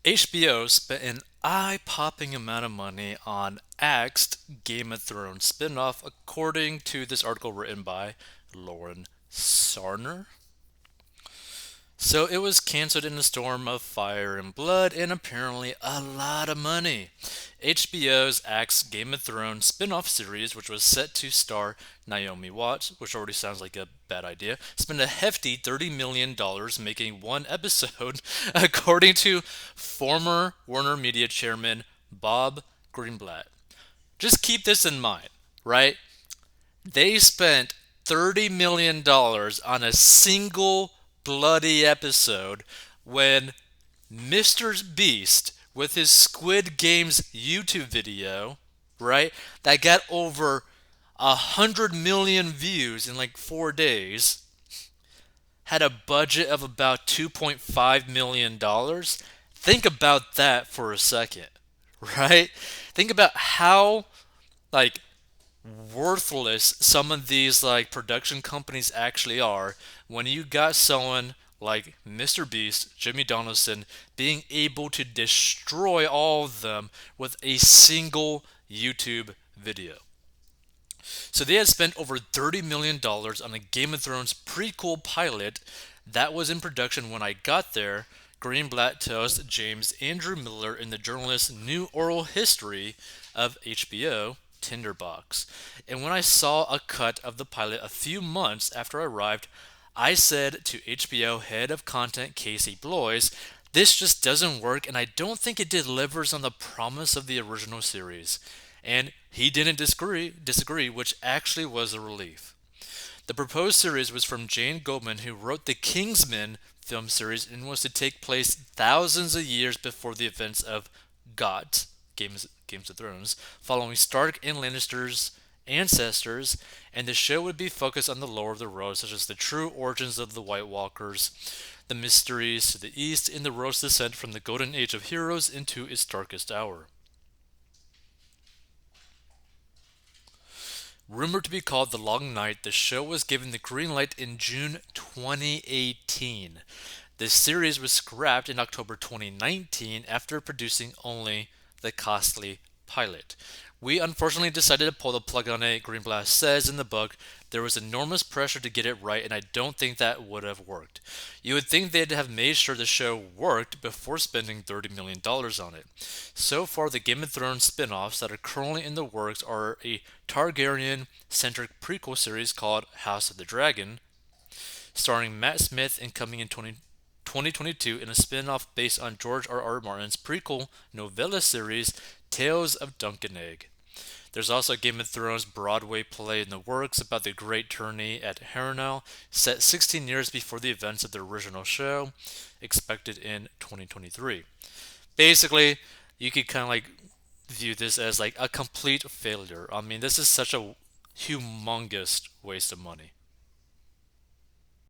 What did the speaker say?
HBO spent an eye-popping amount of money on Axed Game of Thrones spin-off, according to this article written by Lauren Sarner. So it was canceled in a storm of fire and blood and apparently a lot of money. HBO's Axe Game of Thrones spin-off series, which was set to star Naomi Watts, which already sounds like a bad idea, spent a hefty $30 million making one episode, according to former Warner Media chairman Bob Greenblatt. Just keep this in mind, right? They spent $30 million on a single bloody episode when Mr. Beast, with his Squid Games YouTube video, right, that got over 100 million views in like 4 days, had a budget of about $2.5 million. Think about that for a second, right? Think about how, like, worthless some of these like production companies actually are when you got someone like Mr. Beast, Jimmy Donaldson, being able to destroy all of them with a single YouTube video. So they had spent over $30 million on a Game of Thrones prequel pilot that was in production when I got there. Greenblatt tells James Andrew Miller in the journalist's New Oral History of HBO Tinderbox. And when I saw a cut of the pilot a few months after I arrived, I said to HBO head of content Casey Bloys, this just doesn't work and I don't think it delivers on the promise of the original series. And he didn't disagree, which actually was a relief. The proposed series was from Jane Goldman, who wrote the Kingsman film series and was to take place thousands of years before the events of GOT, Games of Thrones, following Stark and Lannister's ancestors, and the show would be focused on the lore of the road, such as the true origins of the White Walkers, the mysteries to the east, and the road's descent from the golden age of heroes into its darkest hour. Rumored to be called The Long Night, the show was given the green light in June 2018. The series was scrapped in October 2019 after producing only the costly pilot. We unfortunately decided to pull the plug on it. Greenblatt says in the book, there was enormous pressure to get it right, and I don't think that would have worked. You would think they'd have made sure the show worked before spending $30 million on it. So far, the Game of Thrones spin offs that are currently in the works are a Targaryen centric prequel series called House of the Dragon, starring Matt Smith and coming in 2022 in a spin off based on George R. Martin's prequel novella series, Tales of Dunk and Egg. There's also a Game of Thrones Broadway play in the works about the Great Tourney at Harrenhal, set 16 years before the events of the original show, expected in 2023. Basically, you could kind of like view this as like a complete failure. I mean, this is such a humongous waste of money.